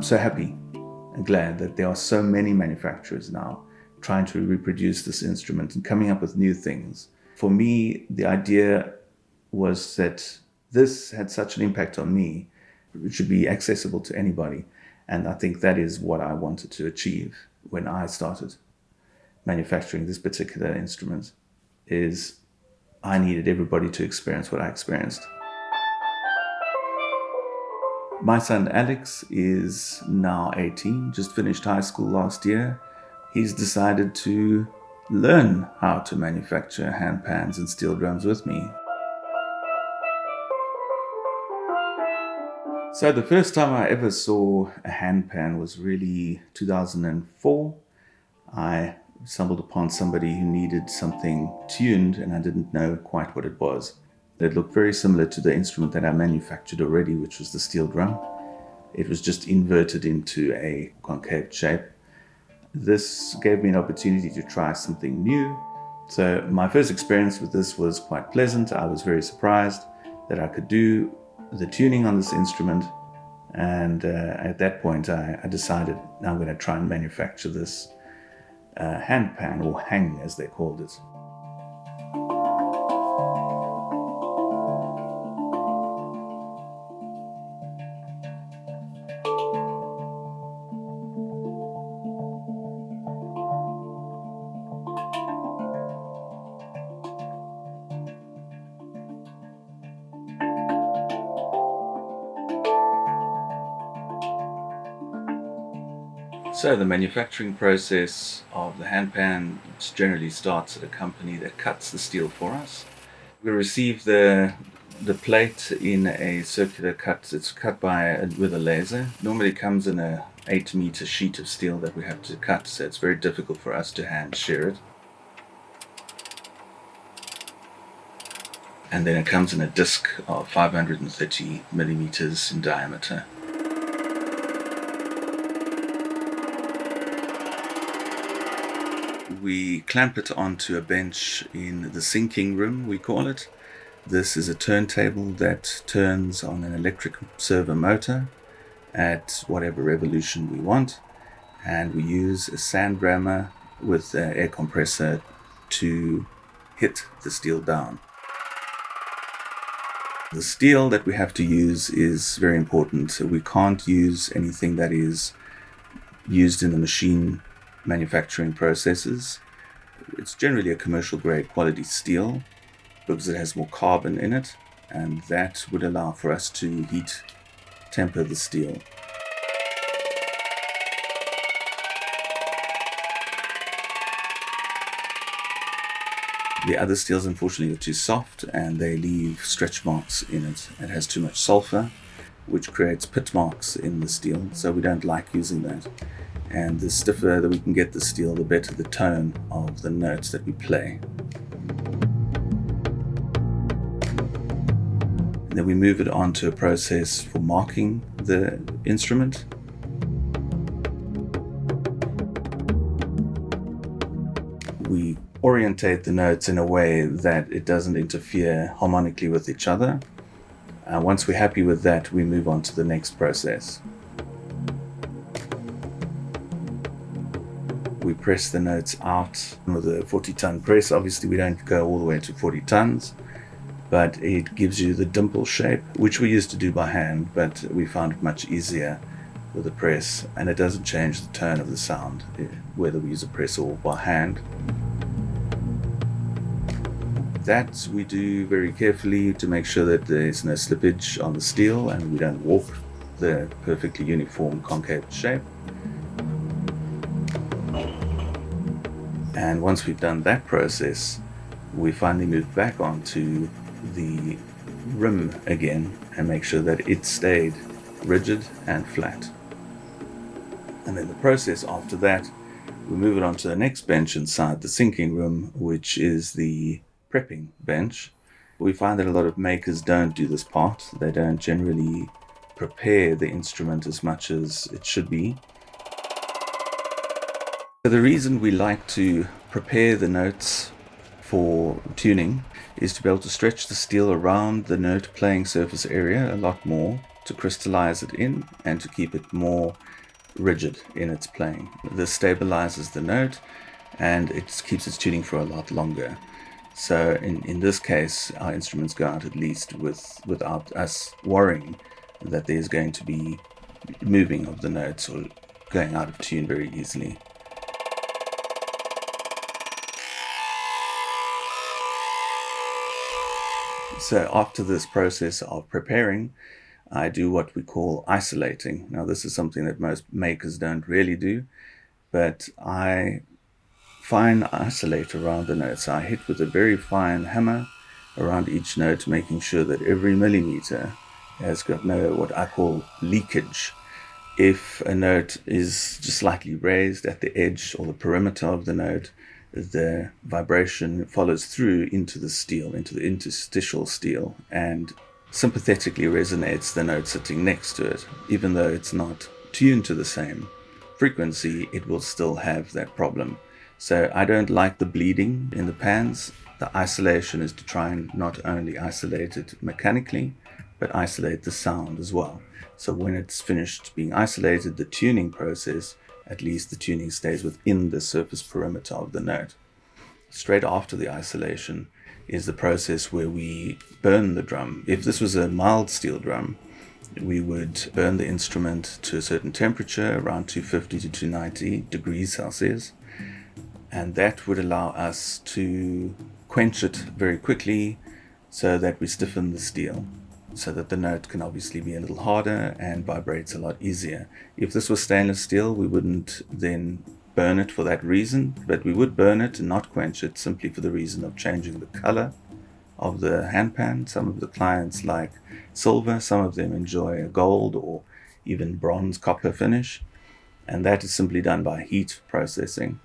so happy and glad that there are so many manufacturers now trying to reproduce this instrument and coming up with new things. For me, the idea was that this had such an impact on me, it should be accessible to anybody. And I think that is what I wanted to achieve when I started manufacturing this particular instrument, is I needed everybody to experience what I experienced. My son Alex is now 18, just finished high school last year. He's decided to learn how to manufacture handpans and steel drums with me. So the first time I ever saw a handpan was really 2004. I stumbled upon somebody who needed something tuned and I didn't know quite what it was. It looked very similar to the instrument that I manufactured already, which was the steel drum. It was just inverted into a concave shape. This gave me an opportunity to try something new. So my first experience with this was quite pleasant. I was very surprised that I could do the tuning on this instrument. And at that point, I decided I'm going to try and manufacture this handpan, or hang as they called it. So the manufacturing process of the handpan generally starts at a company that cuts the steel for us. We receive the plate in a circular cut. It's cut with a laser. Normally it comes in a 8-meter sheet of steel that we have to cut, so it's very difficult for us to hand shear it. And then it comes in a disc of 530 millimeters in diameter. We clamp it onto a bench in the sinking room, we call it. This is a turntable that turns on an electric servo motor at whatever revolution we want. And we use a sand rammer with an air compressor to hit the steel down. The steel that we have to use is very important. We can't use anything that is used in the machine manufacturing processes. It's generally a commercial grade quality steel because it has more carbon in it, and that would allow for us to heat temper the steel. The other steels unfortunately are too soft and they leave stretch marks in it. It has too much sulfur, which creates pit marks in the steel, so we don't like using that. And the stiffer that we can get the steel, the better the tone of the notes that we play. And then we move it on to a process for marking the instrument. We orientate the notes in a way that it doesn't interfere harmonically with each other. Once we're happy with that, we move on to the next process. We press the notes out with a 40-ton press. Obviously, we don't go all the way to 40 tons, but it gives you the dimple shape, which we used to do by hand, but we found it much easier with a press, and it doesn't change the tone of the sound, whether we use a press or by hand. That we do very carefully to make sure that there's no slippage on the steel and we don't warp the perfectly uniform concave shape. And once we've done that process, we finally move back onto the rim again and make sure that it stayed rigid and flat. And then the process after that, we move it onto the next bench inside the sinking room, which is the prepping bench. We find that a lot of makers don't do this part. They don't generally prepare the instrument as much as it should be. The reason we like to prepare the notes for tuning is to be able to stretch the steel around the note playing surface area a lot more, to crystallize it in and to keep it more rigid in its playing. This stabilizes the note and it keeps its tuning for a lot longer. So in this case, our instruments go out at least without us worrying that there's going to be moving of the notes or going out of tune very easily. So after this process of preparing, I do what we call isolating. Now this is something that most makers don't really do, but I fine isolate around the notes. I hit with a very fine hammer around each note, making sure that every millimeter has got no what I call leakage. If a note is just slightly raised at the edge or the perimeter of the note, the vibration follows through into the steel, into the interstitial steel, and sympathetically resonates the note sitting next to it. Even though it's not tuned to the same frequency, it will still have that problem. So I don't like the bleeding in the pans. The isolation is to try and not only isolate it mechanically, but isolate the sound as well. So when it's finished being isolated, the tuning process, at least the tuning stays within the surface perimeter of the note. Straight after the isolation is the process where we burn the drum. If this was a mild steel drum, we would burn the instrument to a certain temperature, around 250 to 290 degrees Celsius. And that would allow us to quench it very quickly so that we stiffen the steel, so that the note can obviously be a little harder and vibrates a lot easier. If this was stainless steel, we wouldn't then burn it for that reason, but we would burn it and not quench it simply for the reason of changing the color of the handpan. Some of the clients like silver, some of them enjoy a gold or even bronze copper finish, and that is simply done by heat processing.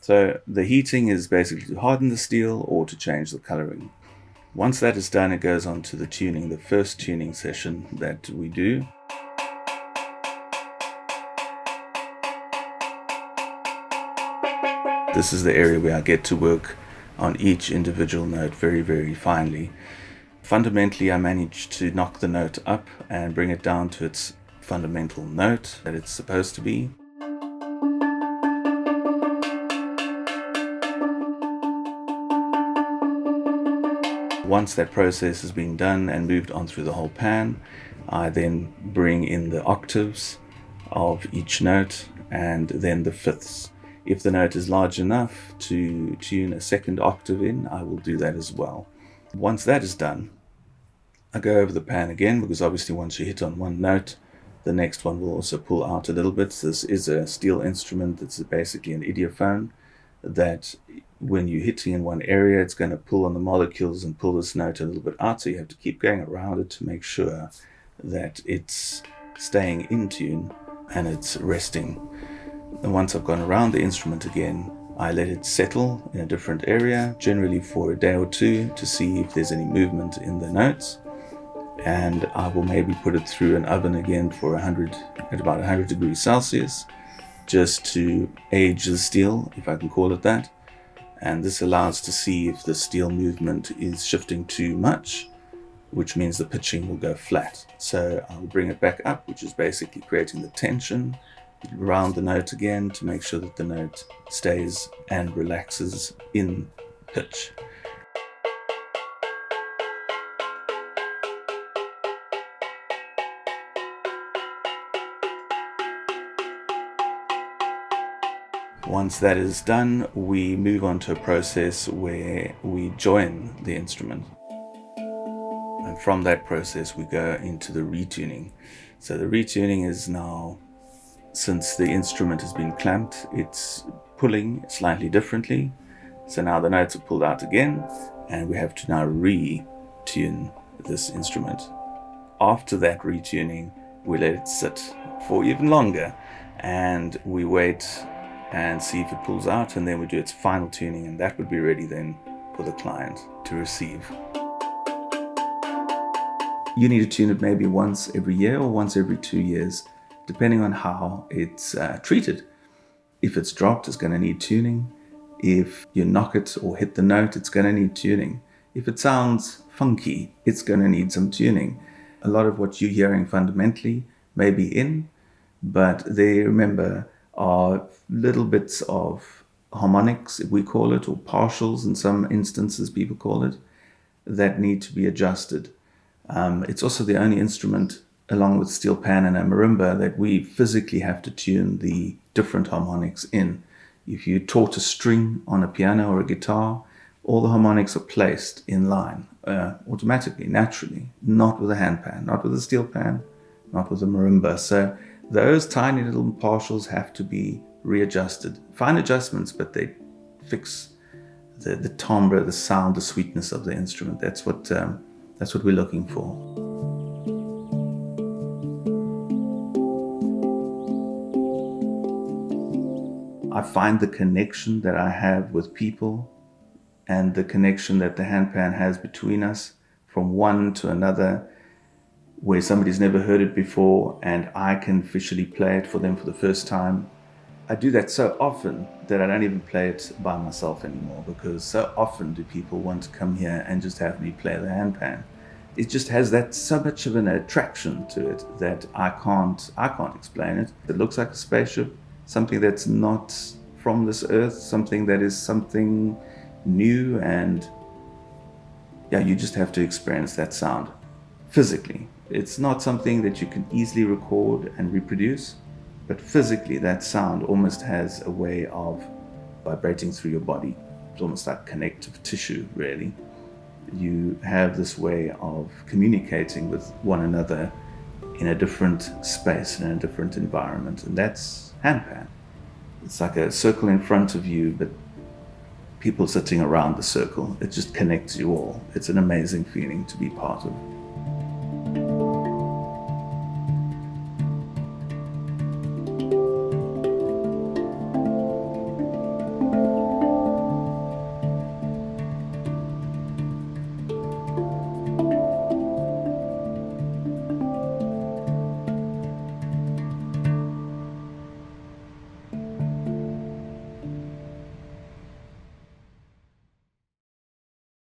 So the heating is basically to harden the steel or to change the coloring. Once that is done, it goes on to the tuning, the first tuning session that we do. This is the area where I get to work on each individual note very, very finely. Fundamentally, I manage to knock the note up and bring it down to its fundamental note that it's supposed to be. Once that process has been done and moved on through the whole pan, I then bring in the octaves of each note and then the fifths. If the note is large enough to tune a second octave in, I will do that as well. Once that is done, I go over the pan again, because obviously once you hit on one note, the next one will also pull out a little bit. This is a steel instrument that's basically an idiophone that when you're hitting in one area, it's going to pull on the molecules and pull this note a little bit out. So you have to keep going around it to make sure that it's staying in tune and it's resting. And once I've gone around the instrument again, I let it settle in a different area, generally for a day or two, to see if there's any movement in the notes. And I will maybe put it through an oven again for at about 100 degrees Celsius, just to age the steel, if I can call it that. And this allows to see if the steel movement is shifting too much, which means the pitching will go flat. So I'll bring it back up, which is basically creating the tension around the note again to make sure that the note stays and relaxes in pitch. Once that is done, we move on to a process where we join the instrument. And from that process, we go into the retuning. So the retuning is now, since the instrument has been clamped, it's pulling slightly differently. So now the notes are pulled out again, and we have to now retune this instrument. After that retuning, we let it sit for even longer, and we wait and see if it pulls out, and then we do its final tuning, and that would be ready then for the client to receive. You need to tune it maybe once every year or once every 2 years, depending on how it's treated. If it's dropped, it's going to need tuning. If you knock it or hit the note, it's going to need tuning. If it sounds funky, it's going to need some tuning. A lot of what you're hearing fundamentally may be in, but they, remember, are little bits of harmonics, if we call it, or partials in some instances people call it, that need to be adjusted. It's also the only instrument, along with steel pan and a marimba, that we physically have to tune the different harmonics in. If you taught a string on a piano or a guitar, all the harmonics are placed in line automatically, naturally, not with a handpan, not with a steel pan, not with a marimba. So those tiny little partials have to be readjusted. Fine adjustments, but they fix the timbre, the sound, the sweetness of the instrument. That's what we're looking for. I find the connection that I have with people and the connection that the handpan has between us, from one to another, where somebody's never heard it before and I can officially play it for them for the first time. I do that so often that I don't even play it by myself anymore, because so often do people want to come here and just have me play the handpan. It just has that so much of an attraction to it that I can't explain it. It looks like a spaceship, something that's not from this earth, something that is something new, and yeah, you just have to experience that sound physically. It's not something that you can easily record and reproduce, but physically that sound almost has a way of vibrating through your body. It's almost like connective tissue, really. You have this way of communicating with one another in a different space, in a different environment, and that's handpan. It's like a circle in front of you, but people sitting around the circle. It just connects you all. It's an amazing feeling to be part of.